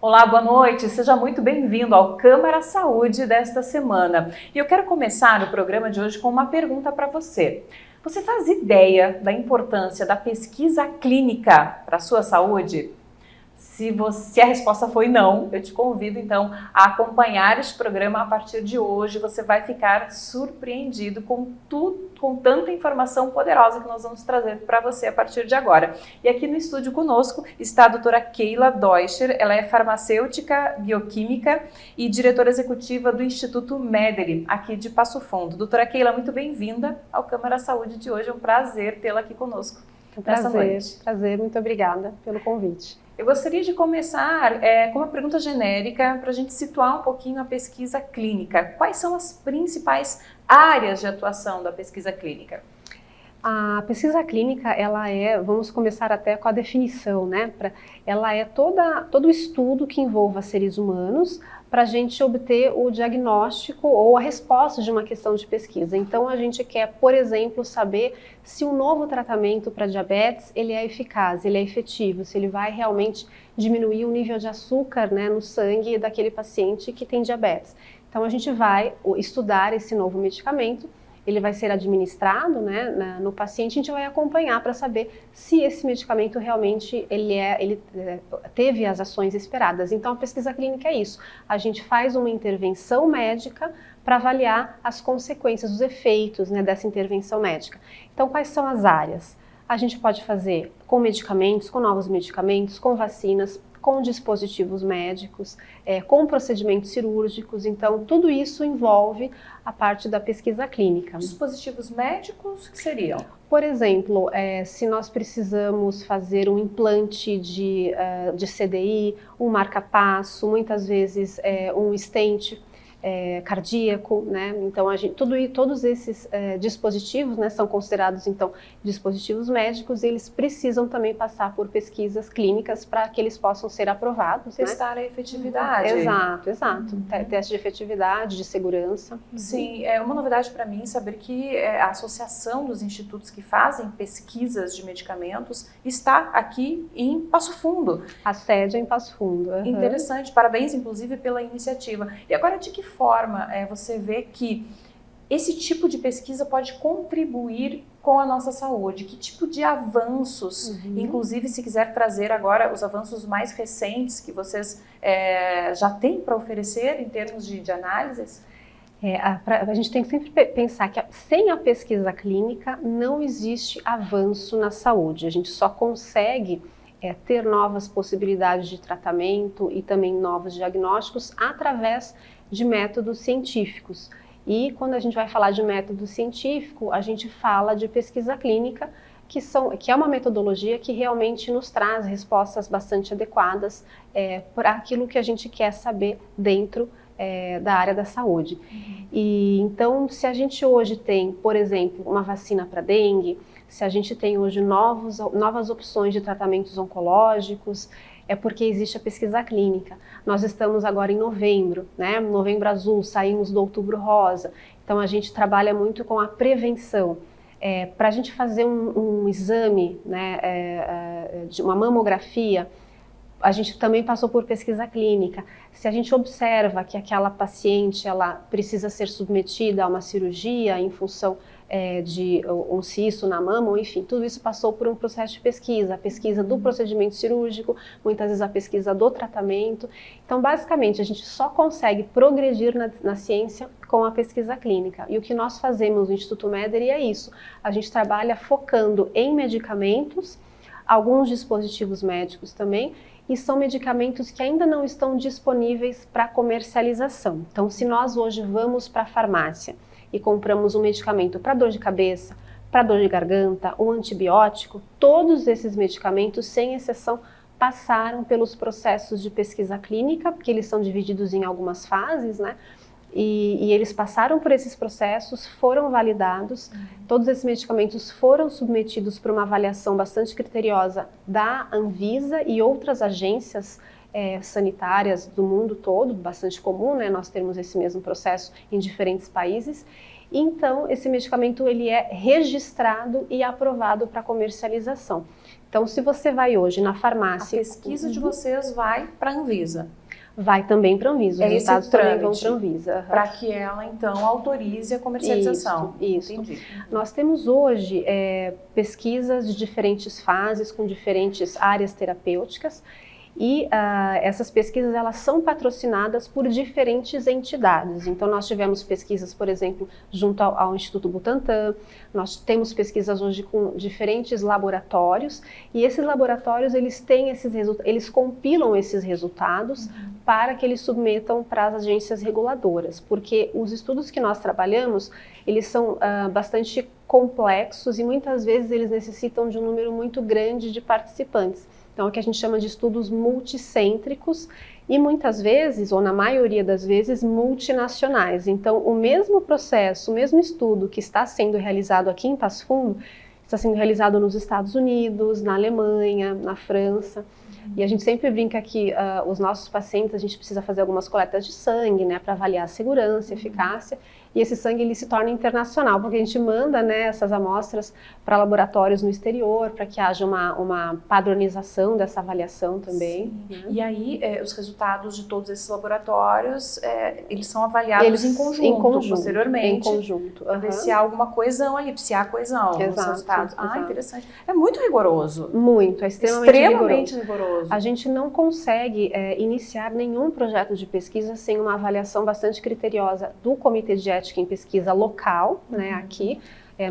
Olá, boa noite. Seja muito bem-vindo ao Câmara Saúde desta semana. E eu quero começar o programa de hoje com uma pergunta para você. Você faz ideia da importância da pesquisa clínica para a sua saúde? Se a resposta foi não, eu te convido então a acompanhar este programa a partir de hoje. Você vai ficar surpreendido com tudo, com tanta informação poderosa que nós vamos trazer para você a partir de agora. E aqui no estúdio conosco está a doutora Keila Deutscher. Ela é farmacêutica, bioquímica e diretora executiva do Instituto Mederi, aqui de Passo Fundo. Doutora Keila, muito bem-vinda ao Câmara Saúde de hoje. É um prazer tê-la aqui conosco nessa noite. Prazer, muito obrigada pelo convite. Eu gostaria de começar com uma pergunta genérica para a gente situar um pouquinho a pesquisa clínica. Quais são as principais áreas de atuação da pesquisa clínica? A pesquisa clínica, vamos começar até com a definição, né? Ela é todo o estudo que envolva seres humanos para a gente obter o diagnóstico ou a resposta de uma questão de pesquisa. Então, a gente quer, por exemplo, saber se um novo tratamento para diabetes, ele é eficaz, ele é efetivo, se ele vai realmente diminuir o nível de açúcar, né, no sangue daquele paciente que tem diabetes. Então, a gente vai estudar esse novo medicamento. Ele vai ser administrado, né, no paciente, a gente vai acompanhar para saber se esse medicamento realmente ele teve as ações esperadas. Então, a pesquisa clínica é isso. A gente faz uma intervenção médica para avaliar as consequências, os efeitos, né, dessa intervenção médica. Então, quais são as áreas? A gente pode fazer com medicamentos, com novos medicamentos, com vacinas, com dispositivos médicos, com procedimentos cirúrgicos. Então, tudo isso envolve a parte da pesquisa clínica. Dispositivos médicos, que seriam? Por exemplo, se nós precisamos fazer um implante de CDI, um marca-passo, muitas vezes um stent cardíaco, né? Então todos esses dispositivos, né, são considerados então dispositivos médicos. Eles precisam também passar por pesquisas clínicas para que eles possam ser aprovados. Testar, né, a efetividade. Exato. Teste de efetividade, de segurança. Sim, é uma novidade para mim saber que a associação dos institutos que fazem pesquisas de medicamentos está aqui em Passo Fundo. A sede é em Passo Fundo. Uhum. Interessante, parabéns inclusive pela iniciativa. E agora, de que forma você vê que esse tipo de pesquisa pode contribuir com a nossa saúde? Que tipo de avanços, inclusive se quiser trazer agora os avanços mais recentes que vocês já têm para oferecer em termos de análises? A gente tem que sempre pensar que sem a pesquisa clínica não existe avanço na saúde. A gente só consegue ter novas possibilidades de tratamento e também novos diagnósticos através de métodos científicos. E quando a gente vai falar de método científico, a gente fala de pesquisa clínica, que é uma metodologia que realmente nos traz respostas bastante adequadas para aquilo que a gente quer saber dentro da área da saúde. E então, se a gente hoje tem, por exemplo, uma vacina para dengue, se a gente tem hoje novas opções de tratamentos oncológicos, é porque existe a pesquisa clínica. Nós estamos agora em novembro, né? Novembro azul, saímos do outubro rosa. Então, a gente trabalha muito com a prevenção. Para a gente fazer um exame, né, de uma mamografia, a gente também passou por pesquisa clínica. Se a gente observa que aquela paciente ela precisa ser submetida a uma cirurgia em função de um cisto na mama, ou enfim, tudo isso passou por um processo de pesquisa, a pesquisa do procedimento cirúrgico, muitas vezes a pesquisa do tratamento. Então, basicamente, a gente só consegue progredir na ciência com a pesquisa clínica. E o que nós fazemos no Instituto Mederi é isso. A gente trabalha focando em medicamentos, alguns dispositivos médicos também, e são medicamentos que ainda não estão disponíveis para comercialização. Então, se nós hoje vamos para a farmácia e compramos um medicamento para dor de cabeça, para dor de garganta, um antibiótico, todos esses medicamentos, sem exceção, passaram pelos processos de pesquisa clínica, porque eles são divididos em algumas fases, né? E eles passaram por esses processos, foram validados, todos esses medicamentos foram submetidos para uma avaliação bastante criteriosa da Anvisa e outras agências sanitárias do mundo todo, bastante comum, né, nós termos esse mesmo processo em diferentes países, Então, esse medicamento ele é registrado e aprovado para comercialização. Então, se você vai hoje na farmácia... A pesquisa de vocês vai para a Anvisa. Vai também para a Anvisa, os resultados também vão para a Anvisa. Para que ela, então, autorize a comercialização. Isso. Entendi. Nós temos hoje pesquisas de diferentes fases, com diferentes áreas terapêuticas, e essas pesquisas elas são patrocinadas por diferentes entidades. Então nós tivemos pesquisas, por exemplo, junto ao Instituto Butantan, nós temos pesquisas hoje com diferentes laboratórios, e esses laboratórios eles têm eles compilam esses resultados para que eles submetam para as agências reguladoras, porque os estudos que nós trabalhamos, eles são bastante complexos e muitas vezes eles necessitam de um número muito grande de participantes. Então, é o que a gente chama de estudos multicêntricos e muitas vezes, ou na maioria das vezes, multinacionais. Então, o mesmo processo, o mesmo estudo que está sendo realizado aqui em Passo Fundo, está sendo realizado nos Estados Unidos, na Alemanha, na França. E a gente sempre brinca que os nossos pacientes, a gente precisa fazer algumas coletas de sangue, né, para avaliar a segurança, a eficácia. E esse sangue ele se torna internacional, porque a gente manda, né, essas amostras para laboratórios no exterior, para que haja uma padronização dessa avaliação também. Né? E aí, os resultados de todos esses laboratórios, eles são avaliados em conjunto, posteriormente. Em conjunto. Para ver se há alguma coesão ali, se há coesão nos resultados. Exato. Interessante. É muito rigoroso. Muito, é extremamente rigoroso. A gente não consegue iniciar nenhum projeto de pesquisa sem uma avaliação bastante criteriosa do Comitê de Ética em Pesquisa local, né, aqui.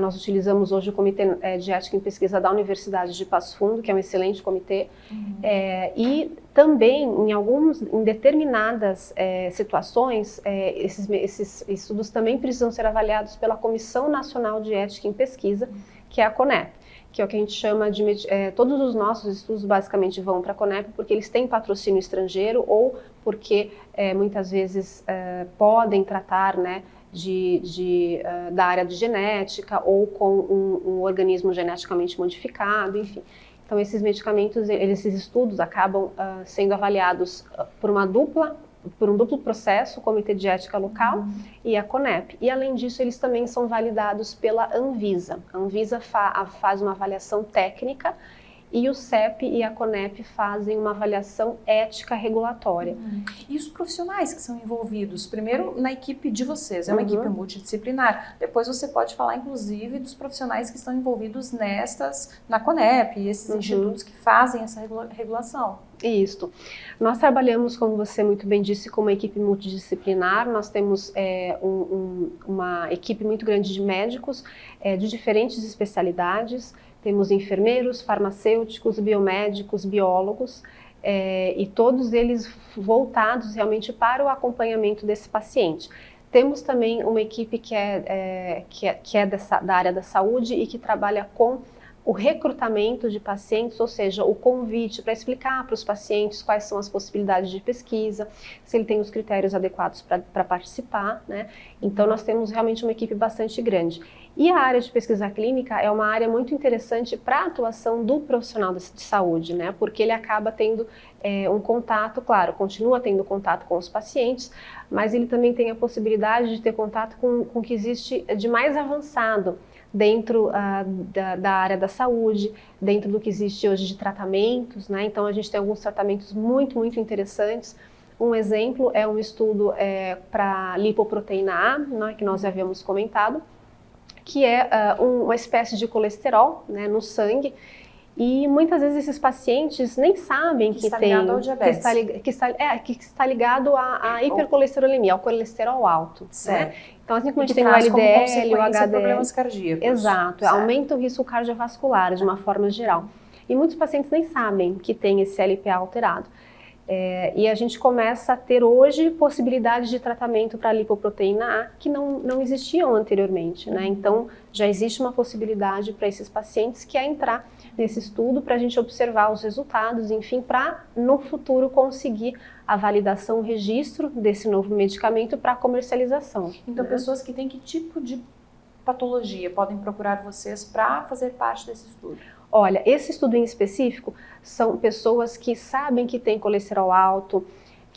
Nós utilizamos hoje o Comitê de Ética em Pesquisa da Universidade de Passo Fundo, que é um excelente comitê, e também em determinadas situações, esses estudos também precisam ser avaliados pela Comissão Nacional de Ética em Pesquisa, que é a CONEP, que é o que a gente chama de... todos os nossos estudos basicamente vão para a CONEP porque eles têm patrocínio estrangeiro ou porque muitas vezes podem tratar, né, da área de genética ou com um organismo geneticamente modificado, enfim. Então esses medicamentos, esses estudos acabam sendo avaliados por um duplo processo, o Comitê de Ética local e a CONEP. E além disso, eles também são validados pela Anvisa. A Anvisa faz uma avaliação técnica e o CEP e a CONEP fazem uma avaliação ética regulatória. E os profissionais que são envolvidos? Primeiro, na equipe de vocês, é uma equipe multidisciplinar. Depois você pode falar, inclusive, dos profissionais que estão envolvidos na CONEP e esses institutos que fazem essa regulação. Isso. Nós trabalhamos, como você muito bem disse, com uma equipe multidisciplinar. Nós temos uma equipe muito grande de médicos de diferentes especialidades. Temos enfermeiros, farmacêuticos, biomédicos, biólogos, e todos eles voltados realmente para o acompanhamento desse paciente. Temos também uma equipe que é da área da saúde e que trabalha com o recrutamento de pacientes, ou seja, o convite para explicar para os pacientes quais são as possibilidades de pesquisa, se ele tem os critérios adequados para participar, né? Então nós temos realmente uma equipe bastante grande. E a área de pesquisa clínica é uma área muito interessante para a atuação do profissional de saúde, né? Porque ele acaba tendo um contato, claro, continua tendo contato com os pacientes, mas ele também tem a possibilidade de ter contato com o que existe de mais avançado dentro da área da saúde, dentro do que existe hoje de tratamentos, né? Então a gente tem alguns tratamentos muito, muito interessantes. Um exemplo é um estudo para lipoproteína A, né, que nós já havíamos comentado, que é uma espécie de colesterol, né, no sangue. E muitas vezes esses pacientes nem sabem que está tem... ligado ao diabetes. Que está ligado à hipercolesterolemia, ao colesterol alto. Certo. Né? Então, assim como a gente tem o LDL, o HDL... problemas cardíacos. Exato, certo. Aumenta o risco cardiovascular de uma forma geral. E muitos pacientes nem sabem que tem esse LPA alterado. E a gente começa a ter hoje possibilidades de tratamento para a lipoproteína A que não existiam anteriormente, né? Então já existe uma possibilidade para esses pacientes que é entrar nesse estudo para a gente observar os resultados, enfim, para no futuro conseguir a validação, o registro desse novo medicamento para comercialização. Então né? Pessoas que têm que tipo de patologia podem procurar vocês para fazer parte desse estudo? Olha, esse estudo em específico são pessoas que sabem que tem colesterol alto,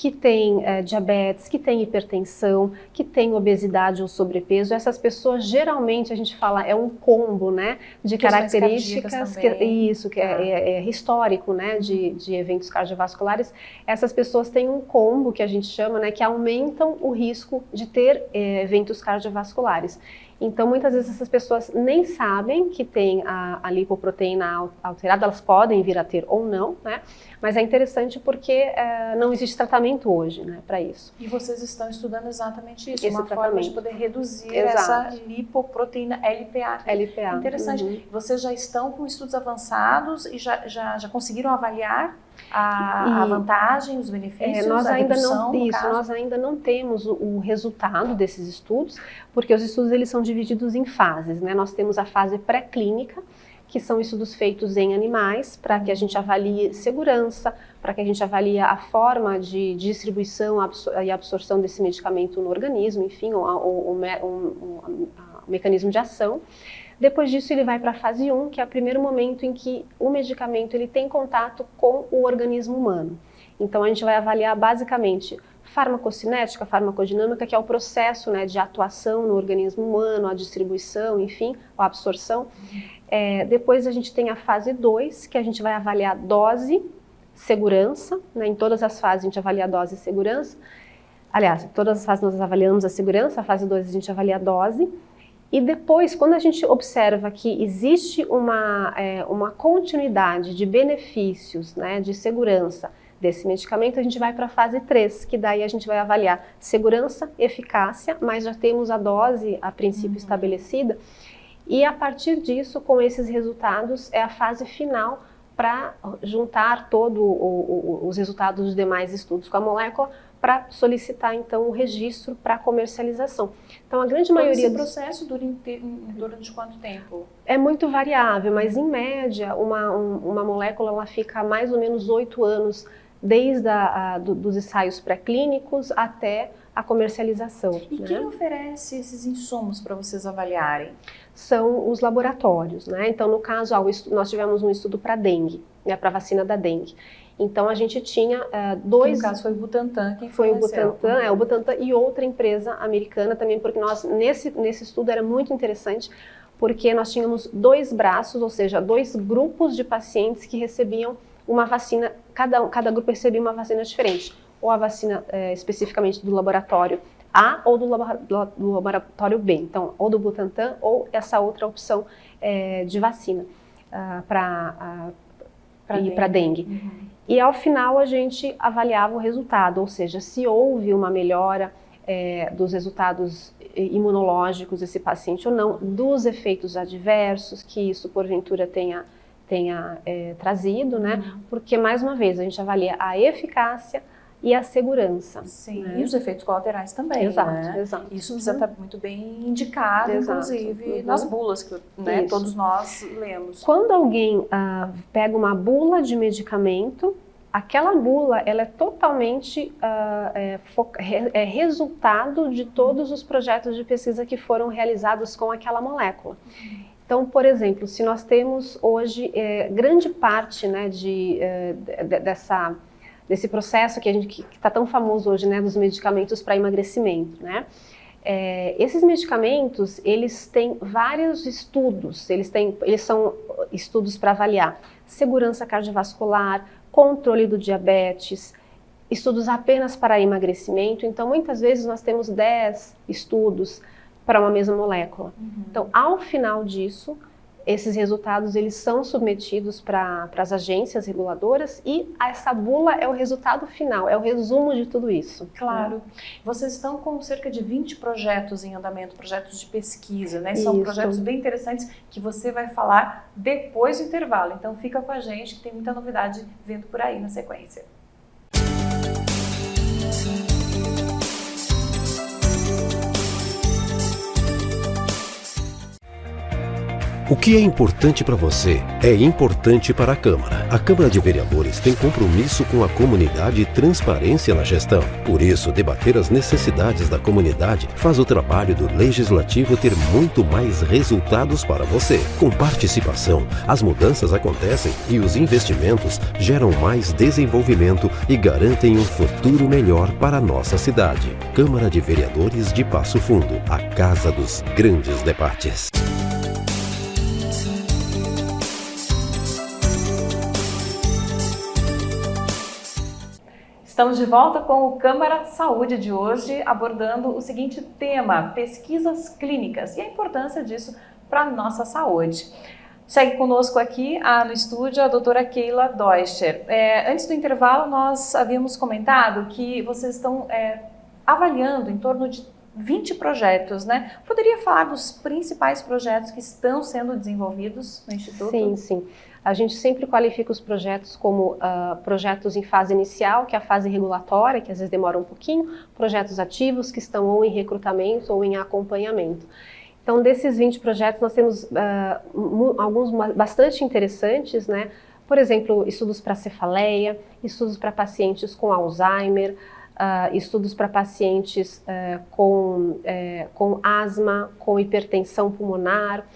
que tem diabetes, que tem hipertensão, que tem obesidade ou sobrepeso. Essas pessoas, geralmente, a gente fala, é um combo, né, de Questões características, cardíacas que é histórico, né, de eventos cardiovasculares. Essas pessoas têm um combo, que a gente chama, né, que aumentam o risco de ter eventos cardiovasculares. Então, muitas vezes essas pessoas nem sabem que tem a lipoproteína alterada, elas podem vir a ter ou não, né? Mas é interessante porque não existe tratamento hoje, né, para isso. E vocês estão estudando exatamente isso, Esse uma tratamento. forma de poder reduzir Exato. essa lipoproteína LPA. LPA. Interessante. Uhum. Vocês já estão com estudos avançados e já conseguiram avaliar a vantagem, os benefícios, nós a ainda redução, não, no caso? nós ainda não temos o resultado desses estudos, porque os estudos eles são divididos em fases, né? Nós temos a fase pré-clínica, que são estudos feitos em animais, para que a gente avalie segurança, para que a gente avalie a forma de distribuição e absorção desse medicamento no organismo, enfim, o mecanismo de ação. Depois disso ele vai para a fase 1, que é o primeiro momento em que o medicamento ele tem contato com o organismo humano. Então a gente vai avaliar basicamente farmacocinética, farmacodinâmica, que é o processo, né, de atuação no organismo humano, a distribuição, enfim, a absorção. Depois a gente tem a fase 2, que a gente vai avaliar dose, segurança, né, em todas as fases a gente avalia a dose e segurança. Aliás, em todas as fases nós avaliamos a segurança, a fase 2 a gente avalia a dose. E depois, quando a gente observa que existe uma continuidade de benefícios, né, de segurança desse medicamento, a gente vai para a fase 3, que daí a gente vai avaliar segurança, eficácia, mas já temos a dose a princípio estabelecida. E a partir disso, com esses resultados, é a fase final para juntar todos os resultados dos demais estudos com a molécula, para solicitar então o registro para comercialização. Então a grande maioria esse processo dura em torno de quanto tempo? É muito variável, mas em média uma molécula ela fica mais ou menos 8 anos desde dos ensaios pré-clínicos até a comercialização. E quem oferece esses insumos para vocês avaliarem? São os laboratórios, né? Então no caso nós tivemos um estudo para dengue, né, para vacina da dengue. Então a gente tinha dois. No caso foi o Butantan quem foi o Butantan, o Butantan e outra empresa americana também, porque nós nesse estudo era muito interessante, porque nós tínhamos 2 braços, ou seja, 2 grupos de pacientes que recebiam uma vacina, cada grupo recebia uma vacina diferente, ou a vacina especificamente do laboratório A ou do laboratório B, então ou do Butantan ou essa outra opção de vacina para dengue. Uhum. E ao final a gente avaliava o resultado, ou seja, se houve uma melhora dos resultados imunológicos desse paciente ou não, dos efeitos adversos que isso porventura tenha trazido, né? Porque mais uma vez a gente avalia a eficácia e a segurança. Sim, né? e os efeitos colaterais também, Exato, né? exato. Isso precisa estar muito bem indicado, inclusive, nas bulas que né, todos nós lemos. Quando alguém pega uma bula de medicamento, aquela bula ela é totalmente resultado de todos os projetos de pesquisa que foram realizados com aquela molécula. Então, por exemplo, se nós temos hoje grande parte, né, desse processo que está tão famoso hoje, né, dos medicamentos para emagrecimento, né? Esses medicamentos, eles têm vários estudos, eles são estudos para avaliar segurança cardiovascular, controle do diabetes, estudos apenas para emagrecimento. Então, muitas vezes nós temos 10 estudos para uma mesma molécula. Então, ao final disso, esses resultados eles são submetidos para as agências reguladoras e essa bula é o resultado final, é o resumo de tudo isso. Claro. Né? Vocês estão com cerca de 20 projetos em andamento, projetos de pesquisa, né? São projetos bem interessantes que você vai falar depois do intervalo. Então fica com a gente que tem muita novidade vindo por aí na sequência. O que é importante para você é importante para a Câmara. A Câmara de Vereadores tem compromisso com a comunidade e transparência na gestão. Por isso, debater as necessidades da comunidade faz o trabalho do Legislativo ter muito mais resultados para você. Com participação, as mudanças acontecem e os investimentos geram mais desenvolvimento e garantem um futuro melhor para a nossa cidade. Câmara de Vereadores de Passo Fundo, a casa dos grandes debates. Estamos de volta com o Câmara Saúde de hoje, abordando o seguinte tema: pesquisas clínicas e a importância disso para a nossa saúde. Segue conosco aqui no estúdio a doutora Keila Deutscher. Antes do intervalo, nós havíamos comentado que vocês estão avaliando em torno de 20 projetos, né? Poderia falar dos principais projetos que estão sendo desenvolvidos no Instituto? Sim, sim. A gente sempre qualifica os projetos como projetos em fase inicial, que é a fase regulatória, que às vezes demora um pouquinho, projetos ativos, que estão ou em recrutamento ou em acompanhamento. Então, desses 20 projetos, nós temos alguns bastante interessantes, né? Por exemplo, estudos para cefaleia, estudos para pacientes com Alzheimer, estudos para pacientes com asma, com hipertensão pulmonar,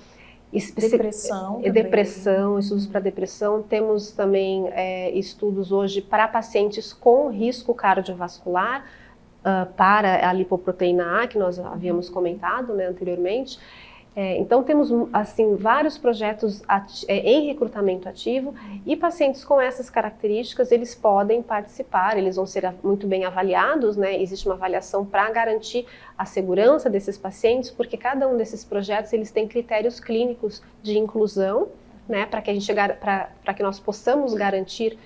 depressão, estudos para depressão. Temos também estudos hoje para pacientes com risco cardiovascular, para a lipoproteína A, que nós havíamos comentado, né, anteriormente. Então temos assim vários projetos em recrutamento ativo, e pacientes com essas características eles podem participar, eles vão ser muito bem avaliados, né? Existe uma avaliação para garantir a segurança desses pacientes, porque cada um desses projetos eles têm critérios clínicos de inclusão, né, para que nós possamos garantir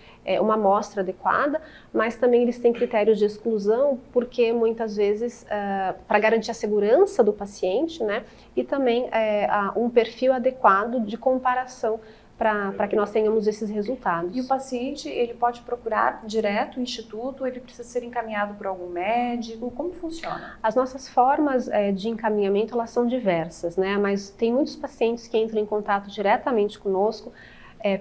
uma amostra adequada, mas também eles têm critérios de exclusão, porque muitas vezes para garantir a segurança do paciente, né, e também um perfil adequado de comparação para que nós tenhamos esses resultados. E o paciente, ele pode procurar direto o instituto, ele precisa ser encaminhado por algum médico? Como funciona? As nossas formas de encaminhamento, elas são diversas, né? Mas tem muitos pacientes que entram em contato diretamente conosco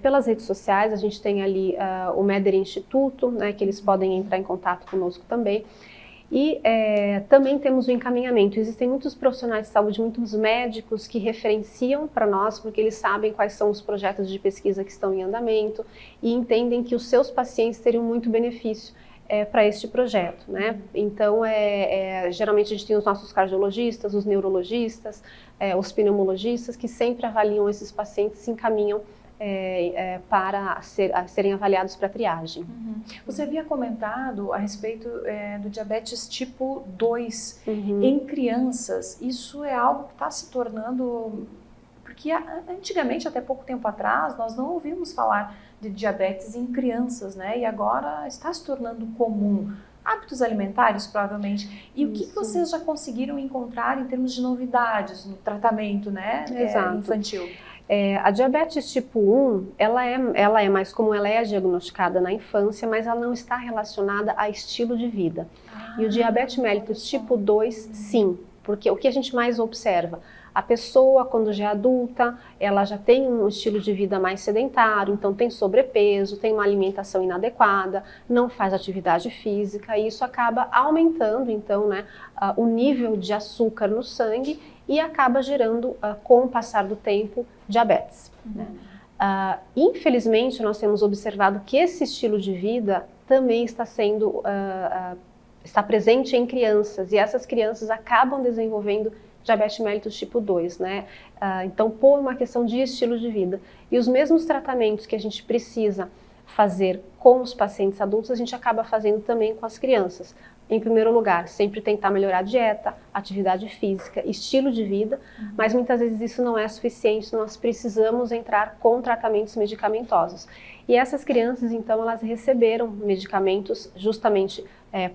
pelas redes sociais. A gente tem ali o Meder Instituto, né, que eles podem entrar em contato conosco também. E também temos o encaminhamento. Existem muitos profissionais de saúde, muitos médicos que referenciam para nós, porque eles sabem quais são os projetos de pesquisa que estão em andamento e entendem que os seus pacientes teriam muito benefício para este projeto, né? Então, geralmente a gente tem os nossos cardiologistas, os neurologistas, os pneumologistas, que sempre avaliam esses pacientes, se encaminham para serem avaliados para triagem. Uhum. Você havia comentado a respeito do diabetes tipo 2 em crianças. Isso é algo que está se tornando... Porque antigamente, até pouco tempo atrás, nós não ouvimos falar de diabetes em crianças, né? E agora está se tornando comum. Hábitos alimentares, provavelmente. E o que vocês já conseguiram encontrar em termos de novidades no tratamento, né, infantil? A diabetes tipo 1, ela é mais comum, ela é diagnosticada na infância, mas ela não está relacionada a estilo de vida. E o diabetes mellitus tipo 2, sim, porque o que a gente mais observa? A pessoa, quando já é adulta, ela já tem um estilo de vida mais sedentário, então tem sobrepeso, tem uma alimentação inadequada, não faz atividade física, e isso acaba aumentando, então, né, o nível de açúcar no sangue e acaba gerando, com o passar do tempo, diabetes. Né? Infelizmente, nós temos observado que esse estilo de vida também está presente em crianças, e essas crianças acabam desenvolvendo diabetes mellitus tipo 2, né? Então, por uma questão de estilo de vida. E os mesmos tratamentos que a gente precisa fazer com os pacientes adultos, a gente acaba fazendo também com as crianças. Em primeiro lugar, sempre tentar melhorar a dieta, atividade física, estilo de vida, mas muitas vezes isso não é suficiente, nós precisamos entrar com tratamentos medicamentosos. E essas crianças, então, elas receberam medicamentos justamente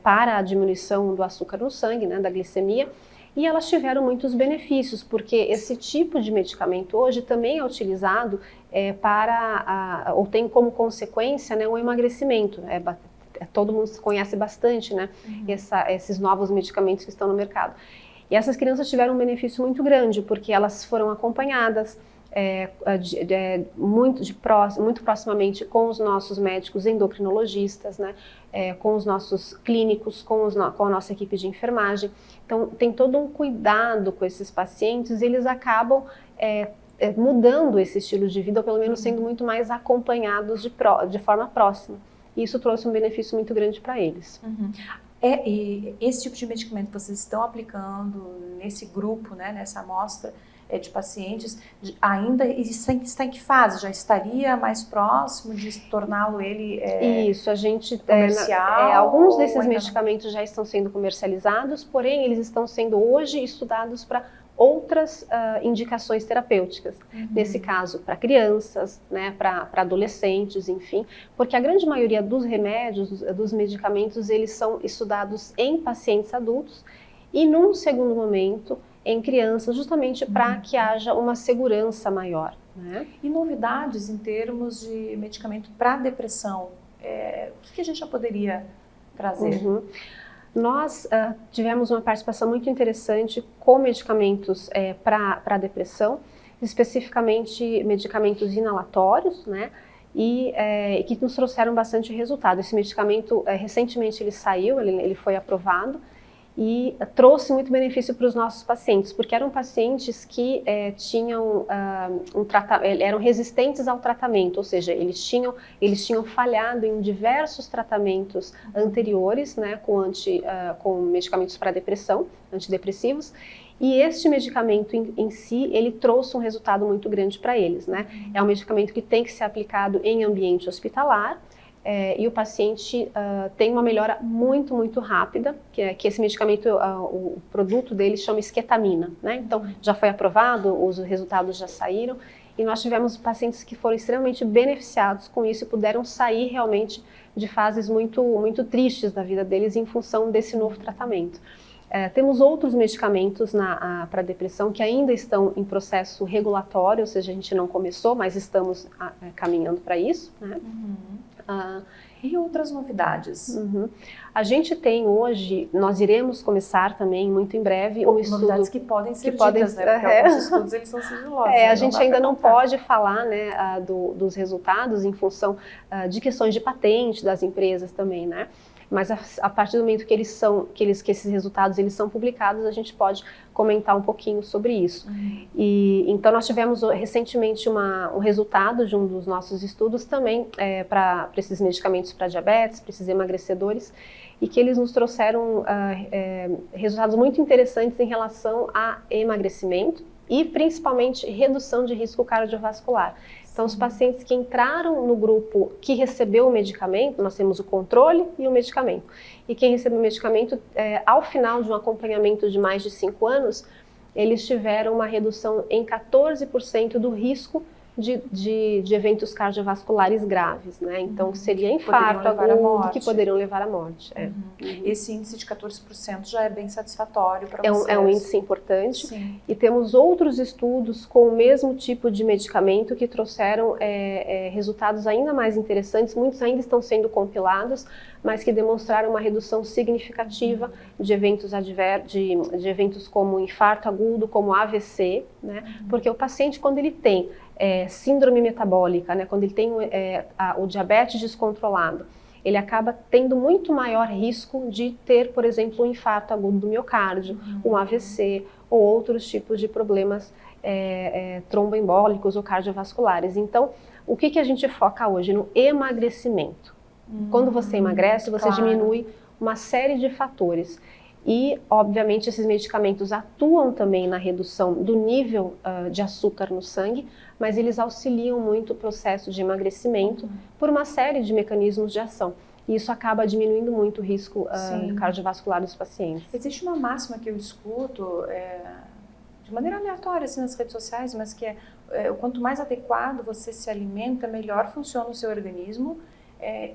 para a diminuição do açúcar no sangue, né, da glicemia, e elas tiveram muitos benefícios, porque esse tipo de medicamento hoje também é utilizado ou tem como consequência, né, o emagrecimento. Todo mundo conhece bastante, né, esses novos medicamentos que estão no mercado. E essas crianças tiveram um benefício muito grande, porque elas foram acompanhadas, muito proximamente com os nossos médicos endocrinologistas, né? Com os nossos clínicos, com a nossa equipe de enfermagem. Então, tem todo um cuidado com esses pacientes e eles acabam mudando esse estilo de vida, ou pelo menos sendo muito mais acompanhados de forma próxima. E isso trouxe um benefício muito grande para eles. E esse tipo de medicamento que vocês estão aplicando nesse grupo, né, nessa amostra de pacientes, ainda está em que fase? Já estaria mais próximo de torná-lo Isso, a gente comercial? Alguns desses medicamentos já estão sendo comercializados, porém eles estão sendo hoje estudados para outras indicações terapêuticas. Nesse caso, para crianças, né, para adolescentes, enfim, porque a grande maioria dos remédios, dos medicamentos, eles são estudados em pacientes adultos e, num segundo momento, em crianças, justamente para que haja uma segurança maior, né? E novidades em termos de medicamento para depressão? O que a gente já poderia trazer? Nós tivemos uma participação muito interessante com medicamentos para depressão, especificamente medicamentos inalatórios, né? E que nos trouxeram bastante resultado. Esse medicamento, recentemente ele saiu, ele foi aprovado, e trouxe muito benefício para os nossos pacientes, porque eram pacientes que eram resistentes ao tratamento, ou seja, eles tinham falhado em diversos tratamentos anteriores, né, com medicamentos para depressão, antidepressivos, e este medicamento em si, ele trouxe um resultado muito grande para eles, né? É um medicamento que tem que ser aplicado em ambiente hospitalar, e o paciente tem uma melhora muito, muito rápida, que esse medicamento, o produto dele chama esquetamina, né? Então, já foi aprovado, os resultados já saíram, e nós tivemos pacientes que foram extremamente beneficiados com isso e puderam sair realmente de fases muito, muito tristes da vida deles em função desse novo tratamento. Temos outros medicamentos para depressão que ainda estão em processo regulatório, ou seja, a gente não começou, mas estamos caminhando para isso, né? E outras novidades? A gente tem hoje, nós iremos começar também muito em breve um estudo... Novidades que podem ser ditas, né? Porque alguns estudos eles são sigilosos. A gente ainda não pode falar, né, dos resultados em função de questões de patente das empresas também, né? Mas a partir do momento que esses resultados eles são publicados, a gente pode comentar um pouquinho sobre isso. E então nós tivemos recentemente um resultado de um dos nossos estudos também para esses medicamentos para diabetes, para esses emagrecedores, e que eles nos trouxeram resultados muito interessantes em relação a emagrecimento e principalmente redução de risco cardiovascular. Então, os pacientes que entraram no grupo que recebeu o medicamento, nós temos o controle e o medicamento. E quem recebeu o medicamento, ao final de um acompanhamento de mais de 5 anos, eles tiveram uma redução em 14% do risco de eventos cardiovasculares graves, né? Então, seria infarto agudo que poderiam levar à morte. Esse índice de 14% já é bem satisfatório para vocês? É um índice importante. Sim. E temos outros estudos com o mesmo tipo de medicamento que trouxeram resultados ainda mais interessantes. Muitos ainda estão sendo compilados, mas que demonstraram uma redução significativa de eventos de eventos como infarto agudo, como AVC, né? Porque o paciente, quando ele tem síndrome metabólica, né, quando ele tem o diabetes descontrolado, ele acaba tendo muito maior risco de ter, por exemplo, um infarto agudo do miocárdio, um AVC ou outros tipos de problemas tromboembólicos ou cardiovasculares. Então, o que a gente foca hoje? No emagrecimento. Quando você emagrece, você diminui uma série de fatores. E, obviamente, esses medicamentos atuam também na redução do nível de açúcar no sangue, mas eles auxiliam muito o processo de emagrecimento por uma série de mecanismos de ação. E isso acaba diminuindo muito o risco cardiovascular dos pacientes. Existe uma máxima que eu escuto de maneira aleatória assim, nas redes sociais, mas que quanto mais adequado você se alimenta, melhor funciona o seu organismo.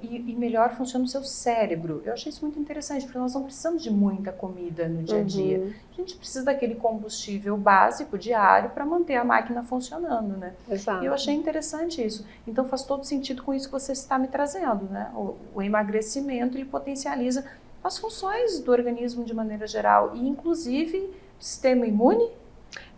E melhor funciona o seu cérebro. Eu achei isso muito interessante, porque nós não precisamos de muita comida no dia a dia. A gente precisa daquele combustível básico, diário, para manter a máquina funcionando, né? Exato. E eu achei interessante isso. Então faz todo sentido com isso que você está me trazendo, né? O emagrecimento, ele potencializa as funções do organismo de maneira geral, e inclusive o sistema imune.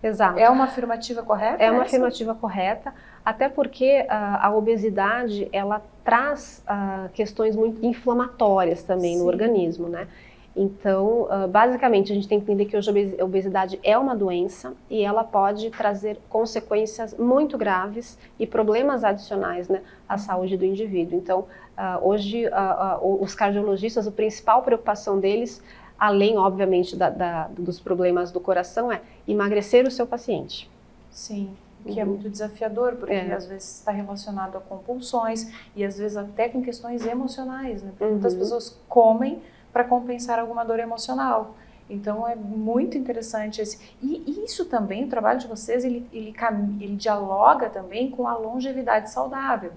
Exato. É uma afirmativa correta? É uma afirmativa correta, até porque a obesidade, ela traz questões muito inflamatórias também no organismo, né? Então, basicamente, a gente tem que entender que hoje a obesidade é uma doença e ela pode trazer consequências muito graves e problemas adicionais, né, à saúde do indivíduo. Então, hoje, os cardiologistas, a principal preocupação deles, além, obviamente, dos problemas do coração, é emagrecer o seu paciente. Sim, que é muito desafiador, porque às vezes está relacionado a compulsões e às vezes até com questões emocionais, né? Porque muitas pessoas comem para compensar alguma dor emocional. Então é muito interessante esse. E isso também, o trabalho de vocês, ele dialoga também com a longevidade saudável.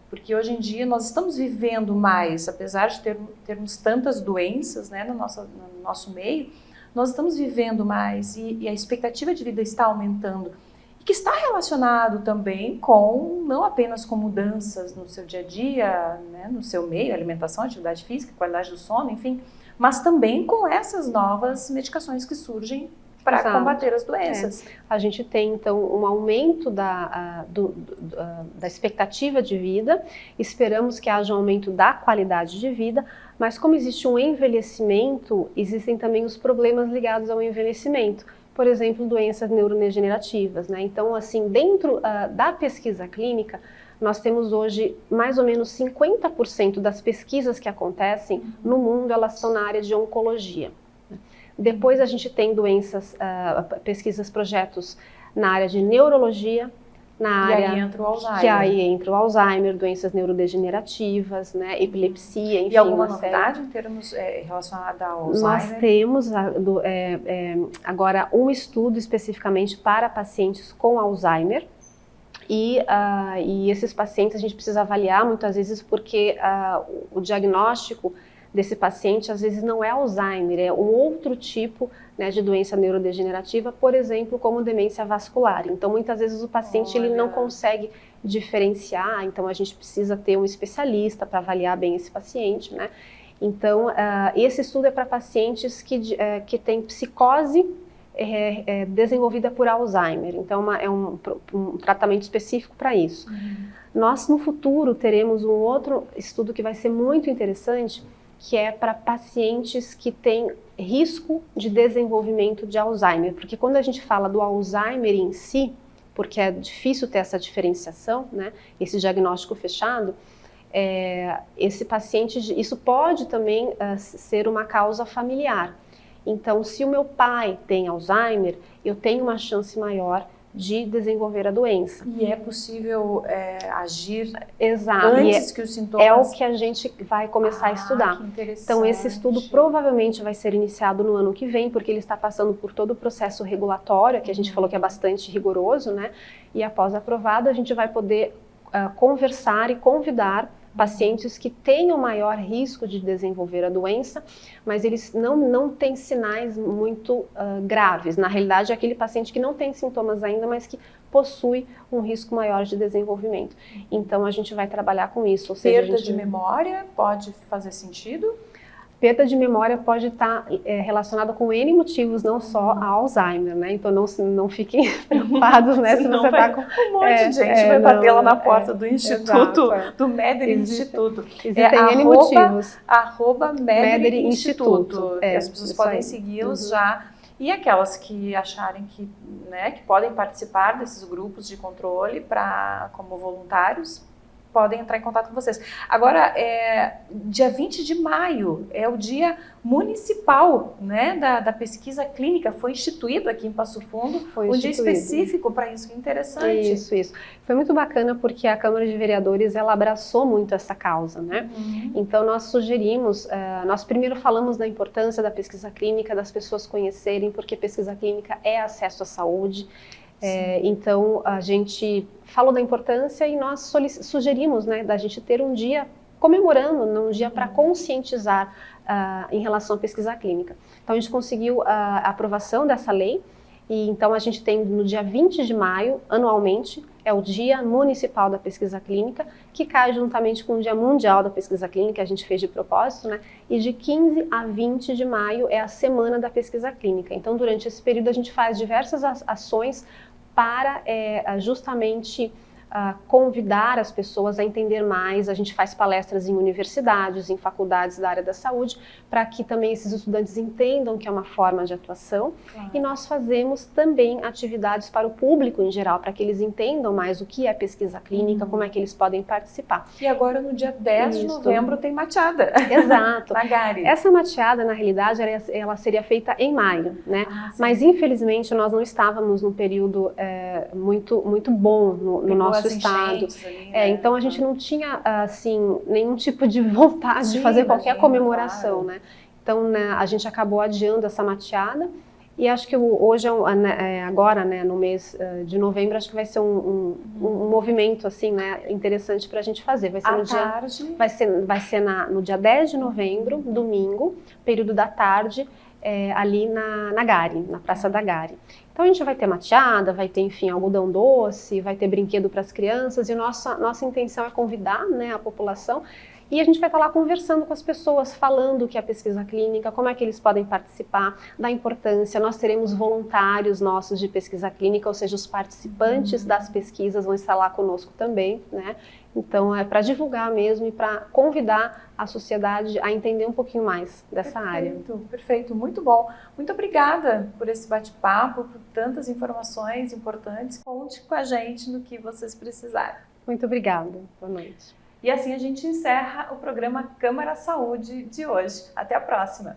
Porque hoje em dia nós estamos vivendo mais, apesar de termos tantas doenças, né, no nosso meio, nós estamos vivendo mais e a expectativa de vida está aumentando. E que está relacionado também com, não apenas com mudanças no seu dia a dia, né, no seu meio, alimentação, atividade física, qualidade do sono, enfim, mas também com essas novas medicações que surgem para combater as doenças. A gente tem, então, um aumento da expectativa de vida, esperamos que haja um aumento da qualidade de vida, mas como existe um envelhecimento, existem também os problemas ligados ao envelhecimento. Por exemplo, doenças neurodegenerativas, né? Então, assim, dentro da pesquisa clínica, nós temos hoje mais ou menos 50% das pesquisas que acontecem no mundo, elas são na área de oncologia. Depois a gente tem doenças, pesquisas, projetos na área de neurologia, na área aí entra o Alzheimer. Que aí entra o Alzheimer, doenças neurodegenerativas, né, epilepsia, enfim. E alguma novidade em termos relacionada ao Alzheimer? Nós temos agora um estudo especificamente para pacientes com Alzheimer. E esses pacientes a gente precisa avaliar muitas vezes porque o diagnóstico desse paciente às vezes não é Alzheimer, é um outro tipo, né, de doença neurodegenerativa, por exemplo, como demência vascular. Então muitas vezes o paciente ele não consegue diferenciar, então a gente precisa ter um especialista para avaliar bem esse paciente, né? Então esse estudo é para pacientes que têm psicose desenvolvida por Alzheimer, então é um tratamento específico para isso. Nós no futuro teremos um outro estudo que vai ser muito interessante, que é para pacientes que têm risco de desenvolvimento de Alzheimer, porque quando a gente fala do Alzheimer em si, porque é difícil ter essa diferenciação, né, esse diagnóstico fechado, esse paciente, isso pode também ser uma causa familiar. Então, se o meu pai tem Alzheimer, eu tenho uma chance maior de desenvolver a doença. E é possível agir antes que os sintomas... É o que a gente vai começar a estudar. Então, esse estudo provavelmente vai ser iniciado no ano que vem, porque ele está passando por todo o processo regulatório, que a gente falou que é bastante rigoroso, né? E após aprovado, a gente vai poder conversar e convidar pacientes que tenham maior risco de desenvolver a doença, mas eles não têm sinais muito graves. Na realidade, é aquele paciente que não tem sintomas ainda, mas que possui um risco maior de desenvolvimento. Então, a gente vai trabalhar com isso. Ou seja, perda de memória pode fazer sentido? Perda de memória pode estar relacionada com N motivos, não só a Alzheimer, né? Então não fiquem preocupados, né? Se você está com... Um monte de gente vai bater lá na porta do Instituto, do Mederi Instituto. Existem N motivos. @Mederi Instituto. As pessoas podem segui-los já. E aquelas que acharem que podem participar desses grupos de controle como voluntários, podem entrar em contato com vocês. Agora, dia 20 de maio é o dia municipal, né, da pesquisa clínica. Foi instituído aqui em Passo Fundo um dia específico para isso, que é interessante. Isso. Foi muito bacana porque a Câmara de Vereadores, ela abraçou muito essa causa, né? Então, nós sugerimos, nós primeiro falamos da importância da pesquisa clínica, das pessoas conhecerem, porque pesquisa clínica é acesso à saúde. Então, a gente falou da importância e nós sugerimos, né, da gente ter um dia comemorando, um dia para conscientizar em relação à pesquisa clínica. Então, a gente conseguiu a aprovação dessa lei e então a gente tem no dia 20 de maio, anualmente, é o Dia Municipal da Pesquisa Clínica, que cai juntamente com o Dia Mundial da Pesquisa Clínica, a gente fez de propósito, né? E de 15 a 20 de maio é a Semana da Pesquisa Clínica. Então, durante esse período, a gente faz diversas ações para justamente convidar as pessoas a entender mais. A gente faz palestras em universidades, em faculdades da área da saúde, para que também esses estudantes entendam que é uma forma de atuação. Claro. E nós fazemos também atividades para o público em geral, para que eles entendam mais o que é pesquisa clínica, como é que eles podem participar. E agora no dia 10 de novembro tem mateada. Exato. Na Gari. Essa mateada, na realidade, ela seria feita em maio, né? Mas infelizmente nós não estávamos num período muito bom no nosso estado. Ali, né? Então a gente não tinha assim nenhum tipo de vontade de fazer qualquer comemoração, claro. Né? Então, né, a gente acabou adiando essa mateada e acho que hoje agora, né, no mês de novembro, acho que vai ser um movimento assim, né, interessante para a gente fazer. Vai ser no dia, vai ser no dia 10 de novembro, domingo, período da tarde. Ali na Gari, na Praça da Gari. Então a gente vai ter mateada, vai ter, enfim, algodão doce, vai ter brinquedo para as crianças e nossa intenção é convidar, né, a população e a gente vai estar lá conversando com as pessoas, falando o que é pesquisa clínica, como é que eles podem participar, da importância. Nós teremos voluntários nossos de pesquisa clínica, ou seja, os participantes das pesquisas vão estar lá conosco também, né? Então é para divulgar mesmo e para convidar a sociedade a entender um pouquinho mais dessa área. Perfeito, muito bom. Muito obrigada por esse bate-papo, por tantas informações importantes. Conte com a gente no que vocês precisarem. Muito obrigada. Boa noite. E assim a gente encerra o programa Câmara Saúde de hoje. Até a próxima!